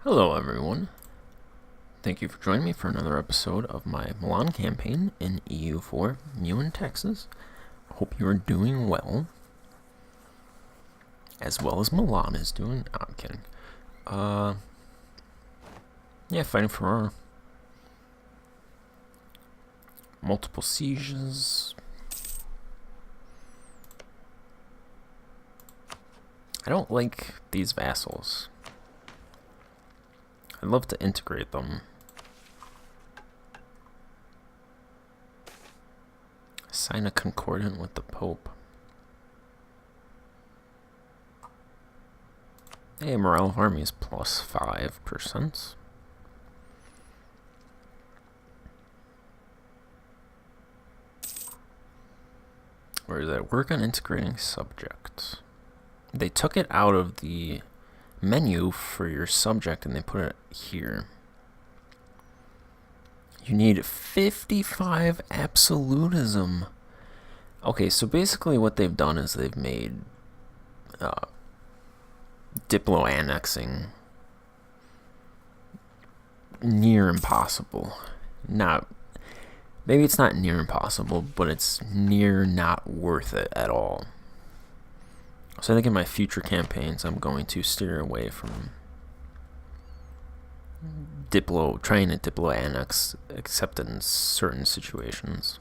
Hello everyone. Thank you for joining me for another episode of my Milan campaign in EU4 Meiou and Taxes. Hope you are doing well. As well as Milan is doing. Oh, I'm kidding. Yeah, fighting for our multiple sieges. I don't like these vassals. I'd love to integrate them. Sign a concordant with the Pope. Hey, morale of armies plus 5%. Where is that? Work on integrating subjects. They took it out of the menu for your subject and they put it here. You need 55 absolutism. Okay, so basically what they've done is they've made diplo-annexing near impossible. Maybe it's not near impossible, but it's near not worth it at all. So I think in my future campaigns, I'm going to steer away from trying to diplo-annex, except in certain situations.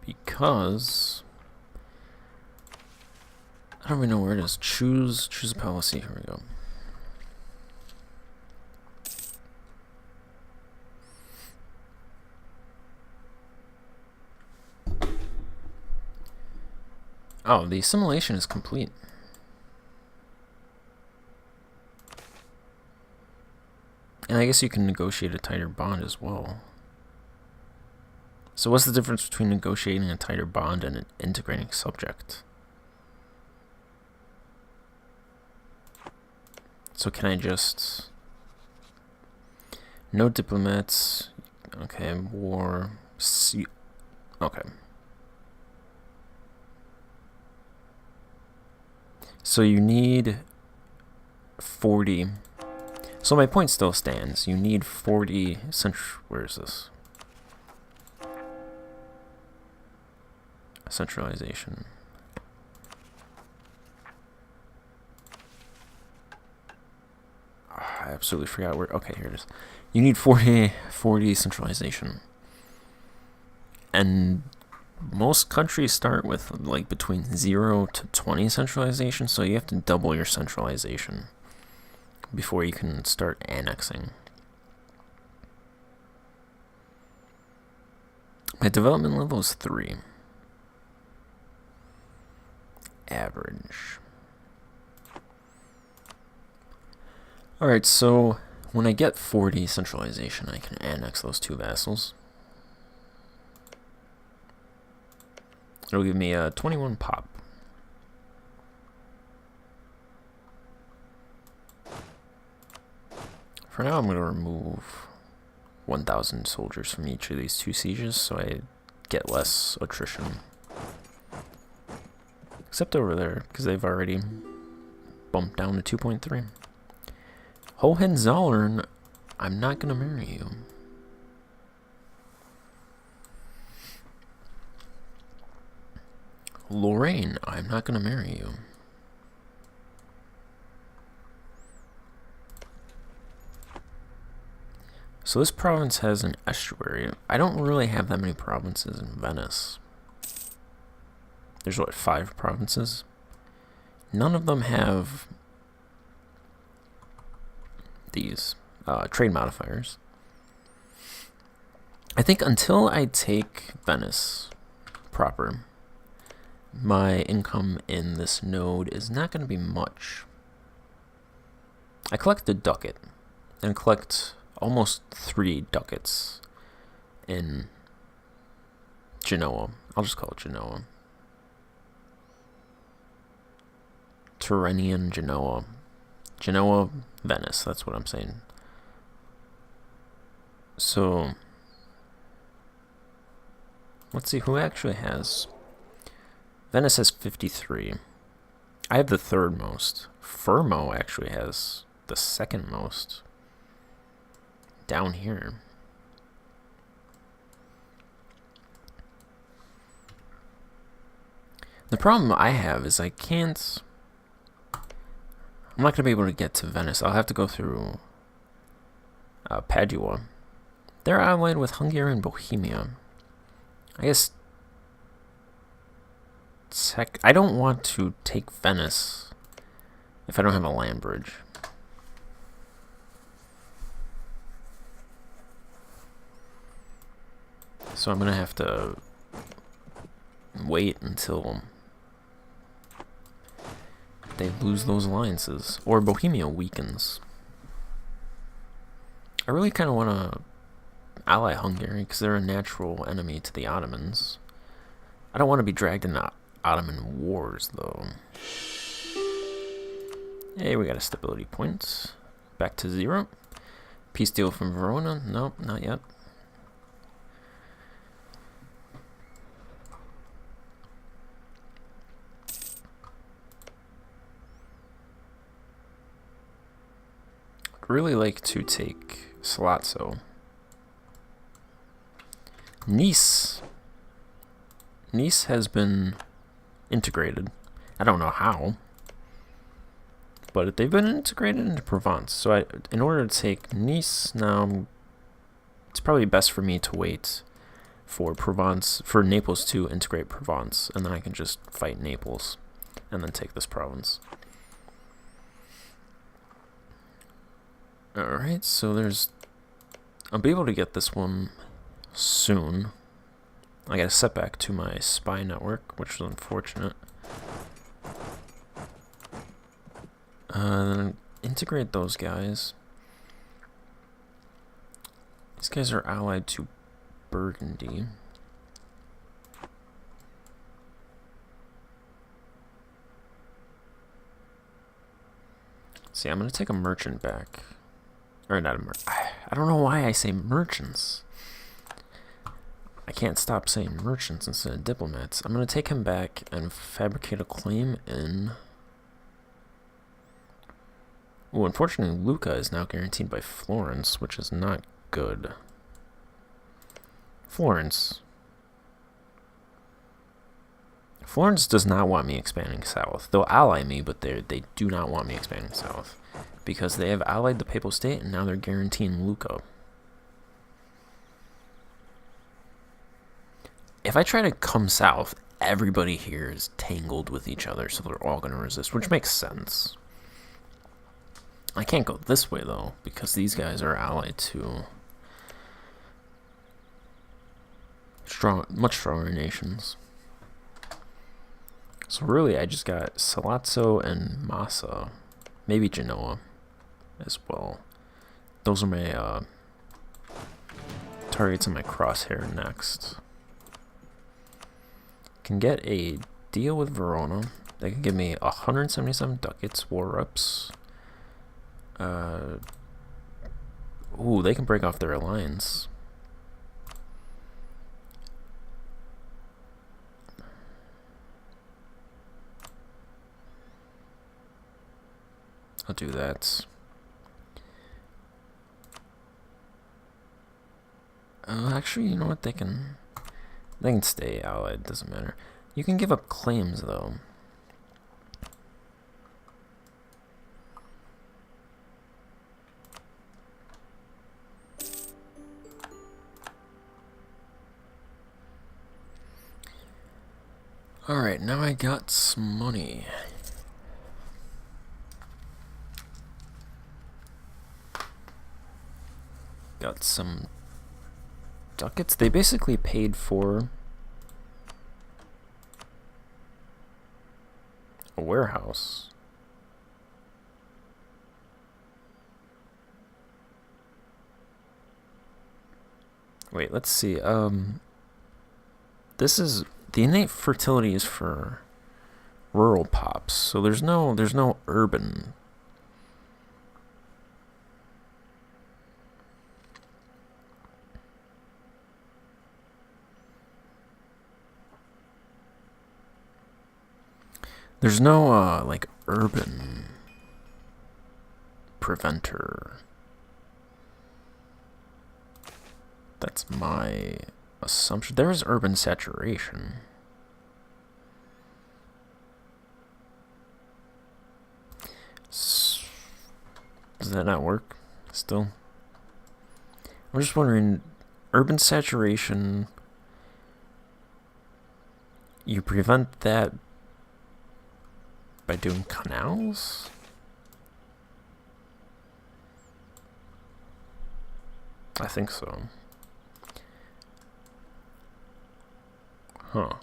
Because I don't even know where it is. Choose a policy. Here we go. Oh, the assimilation is complete. And I guess you can negotiate a tighter bond as well. So what's the difference between negotiating a tighter bond and an integrating subject? So can I just... No diplomats. Okay, war. Okay. So you need 40. So my point still stands. You need 40 where is this? Centralization. I absolutely forgot where. Okay, here it is. You need 40 centralization. And most countries start with like between 0 to 20 centralization, so you have to double your centralization before you can start annexing. My development level is 3. Average. Alright, so when I get 40 centralization, I can annex those 2 vassals. It'll give me a 21 pop. For now, I'm going to remove 1,000 soldiers from each of these 2 sieges so I get less attrition. Except over there, because they've already bumped down to 2.3. Hohenzollern, I'm not going to marry you. Lorraine, I'm not going to marry you. So this province has an estuary. I don't really have that many provinces in Venice. There's what, 5 provinces? None of them have these trade modifiers. I think until I take Venice proper, my income in this node is not going to be much. I collect a ducat and collect almost 3 ducats in Genoa. I'll just call it Genoa. Tyrrhenian Genoa. Genoa, Venice, that's what I'm saying. So, let's see who actually has. Venice has 53. I have the third most. Fermo actually has the second most down here. The problem I have is I can't... I'm not going to be able to get to Venice. I'll have to go through Padua. They're allied with Hungary and Bohemia. I guess... I don't want to take Venice if I don't have a land bridge. So I'm going to have to wait until they lose those alliances, or Bohemia weakens. I really kind of want to ally Hungary because they're a natural enemy to the Ottomans. I don't want to be dragged into Ottoman wars, though. Hey, we got a stability point. Back to 0. Peace deal from Verona? Nope, not yet. Really like to take Salazzo. Nice. Nice has been integrated. I don't know how, but they've been integrated into Provence. So in order to take Nice now, it's probably best for me to wait for Provence, for Naples to integrate Provence, and then I can just fight Naples and then take this province. Alright, so I'll be able to get this one soon. I got a setback to my spy network, which was unfortunate. Then integrate those guys. These guys are allied to Burgundy. See, I'm going to take a merchant back. Or not a merchant. I don't know why I say merchants. I can't stop saying merchants instead of diplomats. I'm going to take him back and fabricate a claim in... Oh, unfortunately, Lucca is now guaranteed by Florence, which is not good. Florence does not want me expanding south. They'll ally me, but they do not want me expanding south. Because they have allied the Papal State, and now they're guaranteeing Lucca. If I try to come south, everybody here is tangled with each other, so they're all going to resist, which makes sense. I can't go this way, though, because these guys are allied to much stronger nations. So really, I just got Salazzo and Massa, maybe Genoa as well. Those are my targets in my crosshair next. Can get a deal with Verona. They can give me 177 ducats, war reps. Ooh, they can break off their alliance. I'll do that. Actually, you know what? They can stay allied. Doesn't matter. You can give up claims, though. Alright, now I got some money. Got some ducats. They basically paid for a warehouse. Wait, let's see. This is the innate fertility is for rural pops, so there's no urban. There's no, like, urban preventer. That's my assumption. There is urban saturation. Does that not work still? I'm just wondering, urban saturation, you prevent that by doing canals? I think so. Huh.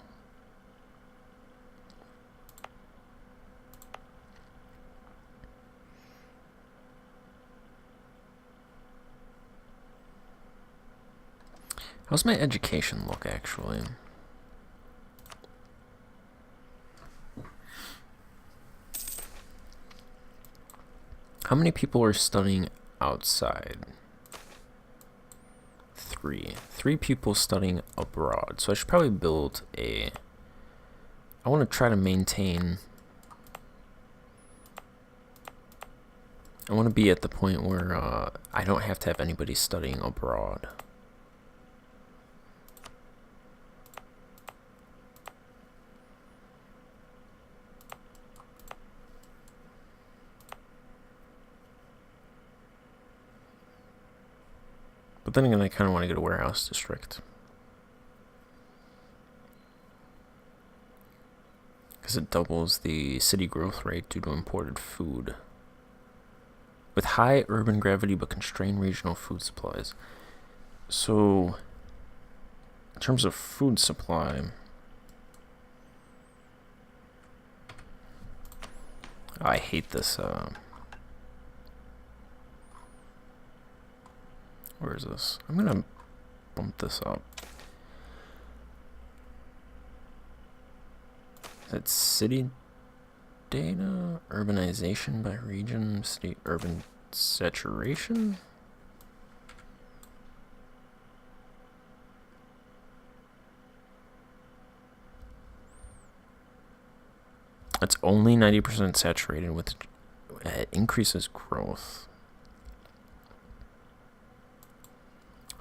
How's my education look, actually? How many people are studying outside? 3. 3 people studying abroad. So I should probably build a... I want to try to maintain... I want to be at the point where I don't have to have anybody studying abroad. But then again, I kind of want to get a warehouse district. Because it doubles the city growth rate due to imported food. With high urban gravity but constrained regional food supplies. So, in terms of food supply, I hate this. Where is this? I'm gonna bump this up. Is that city data? Urbanization by region? City urban saturation? It's only 90% saturated with it increases growth.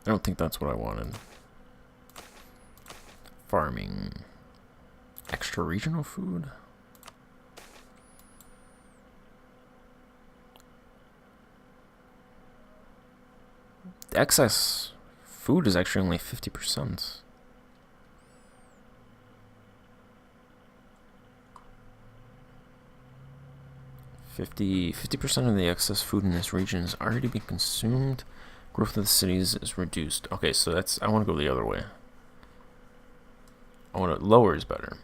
I don't think that's what I wanted. Farming. Extra regional food? The excess food is actually only 50%. Fifty percent of the excess food in this region is already being consumed. Growth of the cities is reduced. Okay, so that's... I want to go the other way. I want to... Lower is better.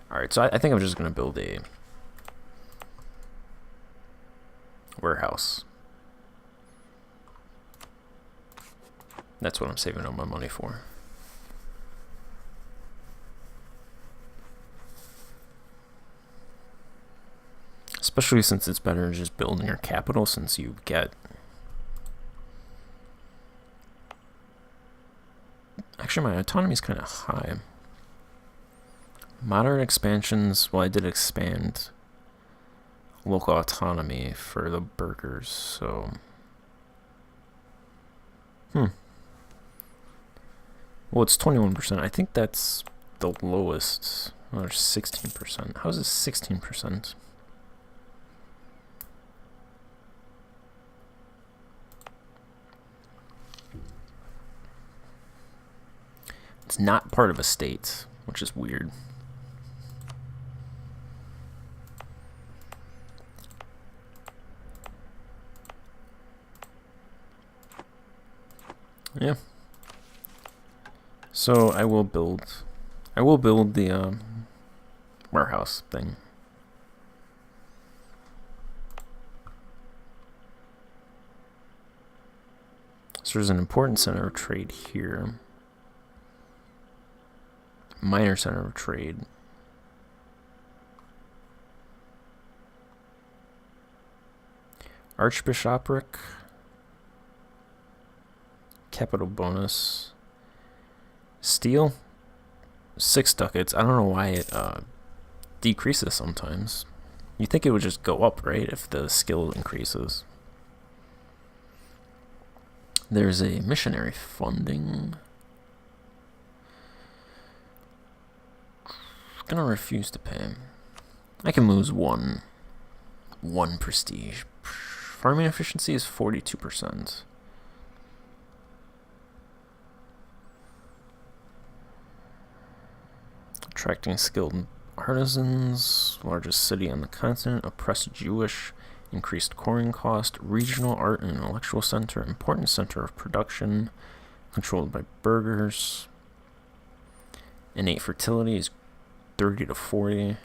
Alright, so I think I'm just going to build a warehouse. That's what I'm saving all my money for. Especially since it's better just building your capital, since you get... Actually, my autonomy is kind of high. Moderate expansions, well, I did expand local autonomy for the burghers, so... Well, it's 21%. I think that's the lowest. Oh, there's 16%. How is this 16%? It's not part of a state, which is weird. Yeah. So I will build the warehouse thing. So there's an important center of trade here. Minor center of trade. Archbishopric. Capital bonus. Steel, 6 ducats. I don't know why it decreases sometimes. You think it would just go up, right, if the skill increases. There's a missionary funding. Gonna refuse to pay. I can lose one prestige. Farming efficiency is 42%. Attracting skilled artisans. Largest city on the continent. Oppressed Jewish. Increased coring cost. Regional art and intellectual center. Important center of production. Controlled by burghers. Innate fertility is 30 to 40.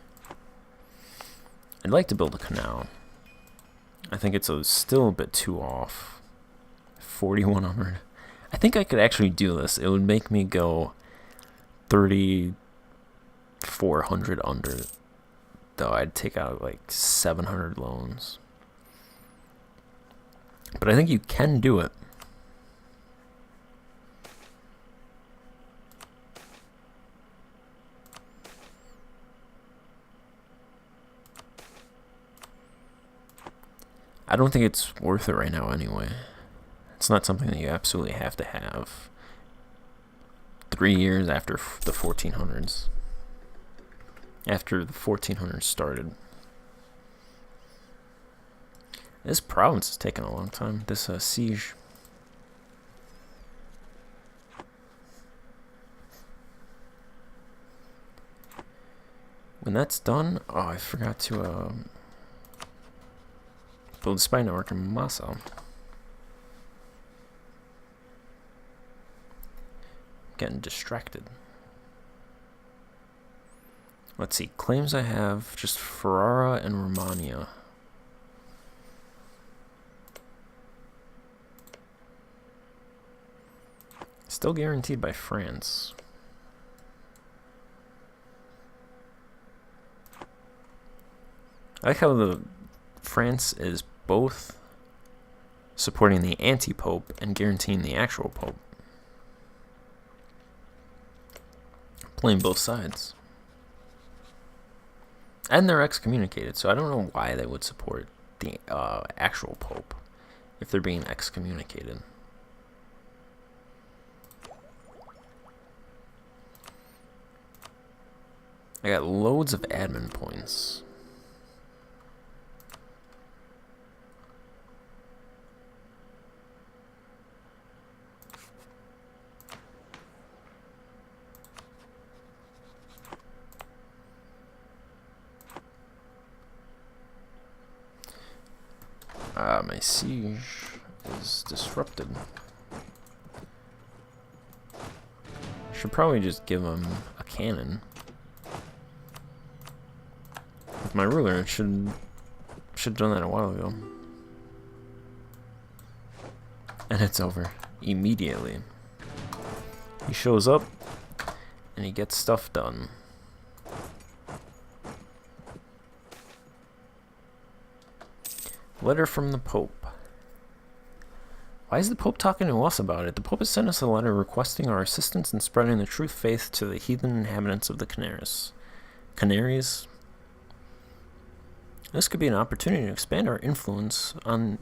I'd like to build a canal. I think it's still a bit too off. 4,100. I think I could actually do this. It would make me go 3,400 under. Though I'd take out like 700 loans. But I think you can do it. I don't think it's worth it right now anyway. It's not something that you absolutely have to have 3 years after the 1400s. After the 1400s started. This province is taking a long time. This siege. When that's done, oh, I forgot to build a spy network in Massa. Getting distracted. Let's see, claims I have just Ferrara and Romania. Still guaranteed by France. I like how the France is both supporting the anti-pope and guaranteeing the actual pope. Playing both sides. And they're excommunicated, so I don't know why they would support the actual pope if they're being excommunicated. I got loads of admin points. My siege is disrupted. Should probably just give him a cannon. With my ruler, it should have done that a while ago. And it's over immediately. He shows up and he gets stuff done. Letter from the Pope. Why is the Pope talking to us about it? The Pope has sent us a letter requesting our assistance in spreading the true faith to the heathen inhabitants of the Canaries. Canaries? This could be an opportunity to expand our influence on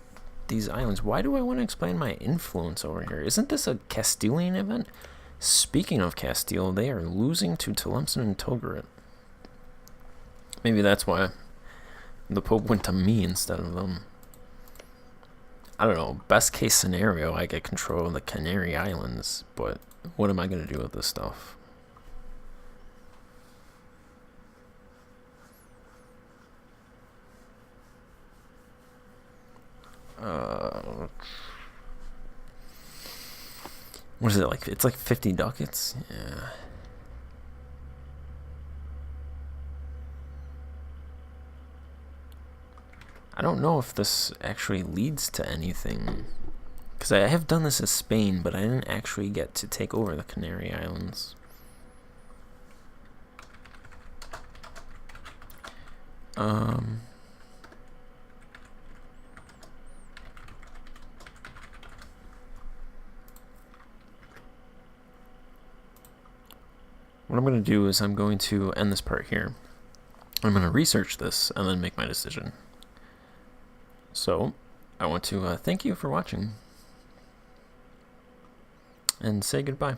these islands. Why do I want to expand my influence over here? Isn't this a Castilian event? Speaking of Castile, they are losing to Tlemcen and Togarit. Maybe that's why the Pope went to me instead of them. I don't know. Best case scenario, I get control of the Canary Islands, but what am I going to do with this stuff? What is it like? It's like 50 ducats? Yeah. I don't know if this actually leads to anything. Because I have done this as Spain, but I didn't actually get to take over the Canary Islands. what I'm going to do is I'm going to end this part here. I'm going to research this and then make my decision. So, I want to thank you for watching and say goodbye.